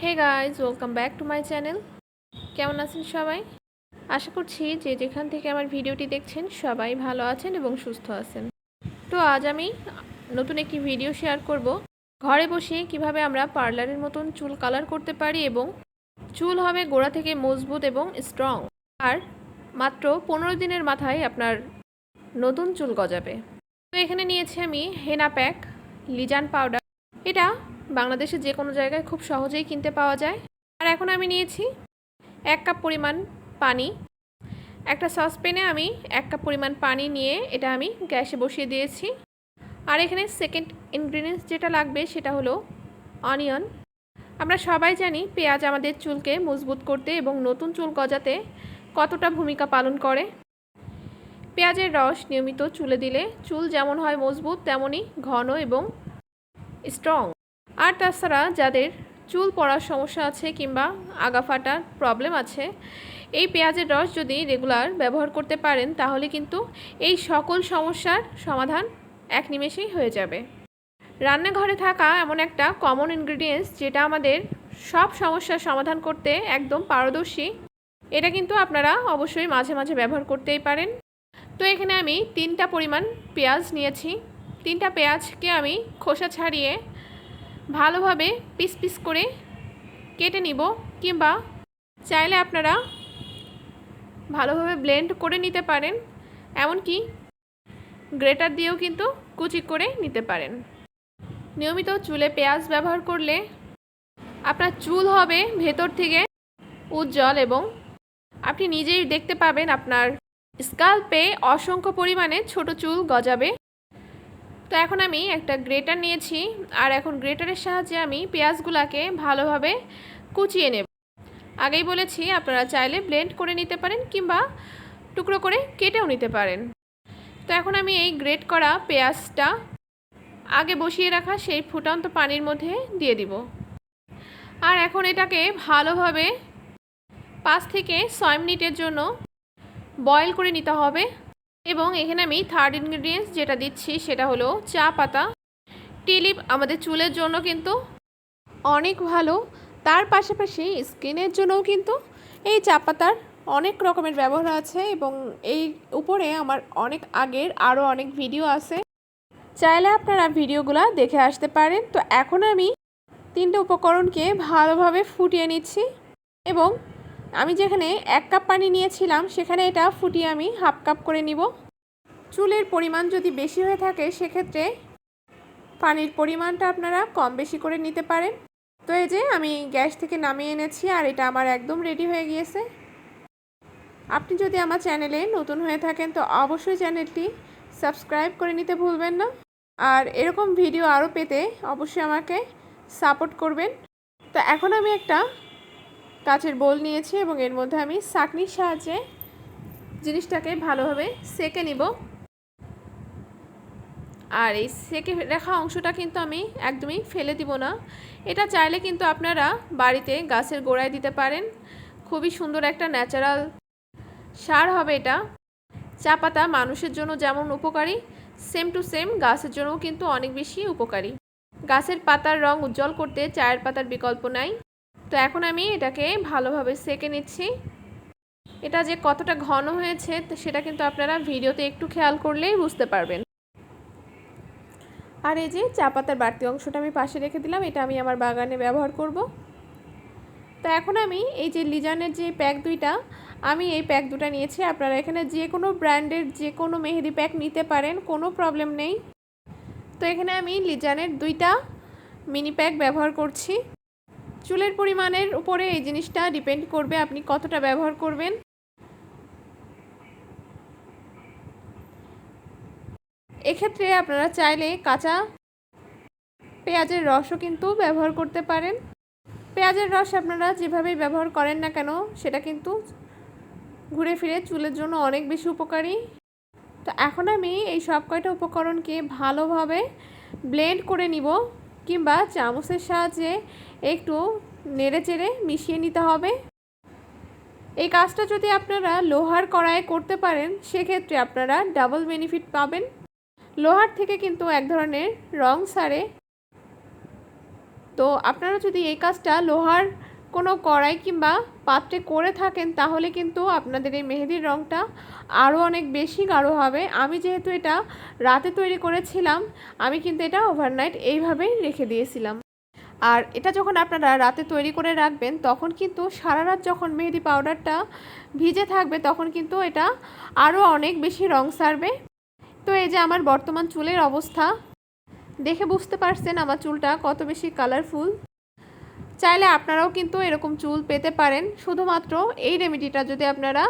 Hey guys, welcome back to my channel. কেমন আছেন সবাই? আশা করছি যে যেখান থেকে আমার ভিডিওটি দেখছেন সবাই ভালো আছেন এবং সুস্থ আছেন। তো আজ আমি নতুন একটি ভিডিও শেয়ার করব, ঘরে বসে কিভাবে আমরা পার্লারের মতন চুল কালার করতে পারি এবং চুল হবে গোড়া থেকে মজবুত এবং স্ট্রং, আর মাত্র 15 দিনের মাথায় আপনার নতুন চুল গজাবে। তো এখানে নিয়েছি আমি হেনা প্যাক লিজান পাউডার। এটা বাংলাদেশে যে কোনো জায়গায় খুব সহজেই কিনতে পাওয়া যায়। আর এখন আমি নিয়েছি 1 কাপ পরিমাণ পানি। একটা সসপ্যানে আমি 1 কাপ পরিমাণ পানি নিয়ে এটা আমি গ্যাসে বসিয়ে দিয়েছি। আর এখানে সেকেন্ড ইনগ্রিডিয়েন্টস যেটা লাগবে সেটা হলো অনিয়ন। আমরা সবাই জানি পেঁয়াজ আমাদের চুলকে মজবুত করতে এবং নতুন চুল গজাতে কতটা ভূমিকা পালন করে। পেঁয়াজের রস নিয়মিত চুলে দিলে চুল যেমন হয় মজবুত, তেমনই ঘন এবং স্ট্রং। আর তাছাড়া যাদের চুল পড়ার সমস্যা আছে কিংবা আগা ফাটার প্রবলেম আছে, এই পেঁয়াজের রস যদি রেগুলার ব্যবহার করতে পারেন তাহলে কিন্তু এই সকল সমস্যার সমাধান এক নিমেষেই হয়ে যাবে। রান্নাঘরে থাকা এমন একটা কমন ইনগ্রিডিয়েন্টস যেটা আমাদের সব সমস্যার সমাধান করতে একদম পারদর্শী। এটা কিন্তু আপনারা অবশ্যই মাঝে মাঝে ব্যবহার করতেই পারেন। তো এখানে আমি 3টা পরিমাণ পেঁয়াজ নিয়েছি। 3টা পেঁয়াজকে আমি খোসা ছাড়িয়ে ভালোভাবে পিস পিস করে কেটে নিব, কিংবা চাইলে আপনারা ভালোভাবে ব্লেন্ড করে নিতে পারেন, এমনকি গ্রেটার দিয়েও কিন্তু কুচি করে নিতে পারেন। নিয়মিত চুলে পেঁয়াজ ব্যবহার করলে আপনার চুল হবে ভেতর থেকে উজ্জ্বল এবং আপনি নিজেই দেখতে পাবেন আপনার স্কাল্পে অসংখ্য পরিমাণে ছোট চুল গজাবে। তো এখন আমি একটা গ্রেটার নিয়েছি, আর এখন গ্রেটারের সাহায্যে আমি পেঁয়াজগুলোকে ভালোভাবে কুচিয়ে নেব। আগেই বলেছি আপনারা চাইলে ব্লেন্ড করে নিতে পারেন কিংবা টুকরো করে কেটেও নিতে পারেন। তো এখন আমি এই গ্রেট করা পেঁয়াজটা আগে বসিয়ে রাখা সেই ফুটন্ত পানির মধ্যে দিয়ে দিব। আর এখন এটাকে ভালোভাবে 5 থেকে 6 মিনিটের জন্য বয়েল করে নিতে হবে। এবং এখানে আমি থার্ড ইনগ্রিডিয়েন্টস যেটা দিচ্ছি সেটা হলো চা পাতা। টি লিপ আমাদের চুলের জন্য কিন্তু অনেক ভালো, তার পাশাপাশি স্কিনের জন্যও কিন্তু এই চা পাতার অনেক রকমের ব্যবহার আছে এবং এই উপরে আমার অনেক আগের আরও অনেক ভিডিও আছে, চাইলে আপনারা ভিডিওগুলো দেখে আসতে পারেন। তো এখন আমি 3টে উপকরণকে ভালোভাবে ফুটিয়ে নিচ্ছি এবং আমি যেখানে 1 কাপ পানি নিয়েছিলাম সেখানে এটা ফুটিয়ে আমি হাফ কাপ করে নিব। চুলের পরিমাণ যদি বেশি হয়ে থাকে সেক্ষেত্রে পানির পরিমাণটা আপনারা কম বেশি করে নিতে পারেন। তো এই যে আমি গ্যাস থেকে নামিয়ে এনেছি আর এটা আমার একদম রেডি হয়ে গিয়েছে। আপনি যদি আমার চ্যানেলে নতুন হয়ে থাকেন তো অবশ্যই চ্যানেলটি সাবস্ক্রাইব করে নিতে ভুলবেন না, আর এরকম ভিডিও আরও পেতে অবশ্যই আমাকে সাপোর্ট করবেন। তো এখন আমি একটা কাচের বোল নিয়েছি এবং এর মধ্যে আমি ছাঁকনির সাহায্যে জিনিসটাকে ভালোভাবে সেঁকে নিব। আর এই সেঁকে রাখা অংশটা কিন্তু আমি একদমই ফেলে দিব না। এটা চাইলে কিন্তু আপনারা বাড়িতে গাছের গোড়ায় দিতে পারেন, খুবই সুন্দর একটা ন্যাচারাল সার হবে এটা। চা পাতা মানুষের জন্য যেমন উপকারী, সেম টু সেম গাছের জন্যও কিন্তু অনেক বেশি উপকারী। গাছের পাতার রং উজ্জ্বল করতে চায়ের পাতার বিকল্প নাই। তো এখন আমি এটাকে ভালোভাবে সেঁকে নিচ্ছি। এটা যে কতটা ঘন হয়েছে সেটা কিন্তু আপনারা ভিডিওতে একটু খেয়াল করলেই বুঝতে পারবেন। আর এই যে চা পাতার বাড়তি অংশটা আমি পাশে রেখে দিলাম, এটা আমি আমার বাগানে ব্যবহার করব। তো এখন আমি এই যে লিজানের যে প্যাক 2টা, আমি এই প্যাক 2টা নিয়েছি। আপনারা এখানে যে কোনো ব্র্যান্ডের যে কোনো মেহেদি প্যাক নিতে পারেন, কোনো প্রবলেম নেই। তো এখানে আমি লিজানের 2টা মিনি প্যাক ব্যবহার করছি। চুলের পরিমাণের উপরে এই জিনিসটা ডিপেন্ড করবে আপনি কতটা ব্যবহার করবেন। এক্ষেত্রে আপনারা চাইলে কাঁচা পেঁয়াজের রসও কিন্তু ব্যবহার করতে পারেন। পেঁয়াজের রস আপনারা যেভাবেই ব্যবহার করেন না কেন সেটা কিন্তু ঘুরে ফিরে চুলের জন্য অনেক বেশি উপকারী। তো এখন আমি এই সব কয়টা উপকরণকে ভালোভাবে ব্লেন্ড করে নিব, কিংবা চামচের সাহায্যে একটু নেড়ে চেড়ে মিশিয়ে নিতে হবে। এই কাজটা যদি আপনারা লোহার কড়াইয়ে করতে পারেন সেক্ষেত্রে আপনারা ডাবল বেনিফিট পাবেন। লোহার থেকে কিন্তু এক ধরনের রং ছাড়ে, তো আপনারা যদি এই কাজটা লোহার কোনো কড়াই কিংবা পাত্রে করে থাকেন তাহলে কিন্তু আপনাদের এই মেহেদির রঙটা আরও অনেক বেশি গাঢ় হবে। আমি যেহেতু এটা রাতে তৈরি করেছিলাম, আমি কিন্তু এটা ওভারনাইট এইভাবেই রেখে দিয়েছিলাম। আর এটা যখন আপনারা রাতে তৈরি করে রাখবেন তখন কিন্তু সারা রাত যখন মেহেদি পাউডারটা ভিজে থাকবে তখন কিন্তু এটা আরও অনেক বেশি রং সারবে। তো এই যে আমার বর্তমান চুলের অবস্থা দেখে বুঝতে পারছেন আমার চুলটা কত বেশি কালারফুল। চাইলে আপনারাও কিন্তু এরকম চুল পেতে পারেন। শুধুমাত্র এই রেমেডিটা যদি আপনারা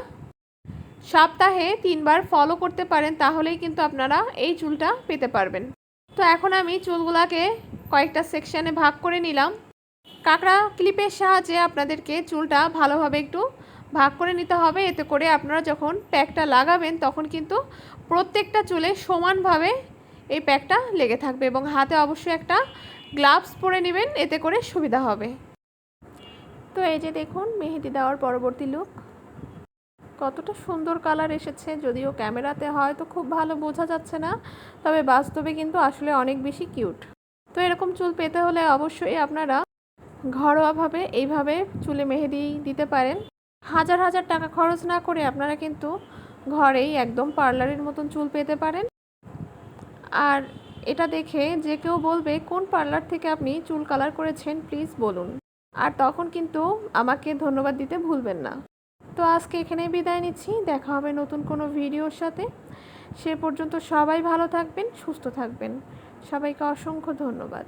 সপ্তাহে 3 বার ফলো করতে পারেন তাহলেই কিন্তু আপনারা এই চুলটা পেতে পারবেন। তো এখন আমি চুলগুলাকে কয়েকটা সেকশানে ভাগ করে নিলাম। কাঁকড়া ক্লিপের সাহায্যে আপনাদেরকে চুলটা ভালোভাবে একটু ভাগ করে নিতে হবে। এতে করে আপনারা যখন প্যাকটা লাগাবেন তখন কিন্তু প্রত্যেকটা চুলে সমানভাবে এই প্যাকটা লেগে থাকবে এবং হাতে অবশ্যই একটা গ্লাভস পরে নেবেন, এতে করে সুবিধা হবে। তো এই যে দেখুন মেহেদি দেওয়ার পরবর্তী লুক, কতটা সুন্দর কালার এসেছে। যদিও ক্যামেরাতে হয়তো খুব ভালো বোঝা যাচ্ছে না, তবে বাস্তবে কিন্তু আসলে অনেক বেশি কিউট। তো এরকম চুল পেতে হলে অবশ্যই আপনারা ঘরোয়াভাবে এইভাবে চুলে মেহেদি দিতে পারেন। হাজার হাজার টাকা খরচ না করে আপনারা কিন্তু ঘরেই একদম পার্লারের মতন চুল পেতে পারেন। আর এটা দেখে যে কেউ বলবে কোন পার্লার থেকে আপনি চুল কালার করেছেন প্লিজ বলুন, আর তখন কিন্তু আমাকে ধন্যবাদ দিতে ভুলবেন না। তো আজকে এখানেই বিদায় নিচ্ছি, দেখা হবে নতুন কোনো ভিডিওর সাথে। সে পর্যন্ত সবাই ভালো থাকবেন, সুস্থ থাকবেন। সবাইকে অসংখ্য ধন্যবাদ।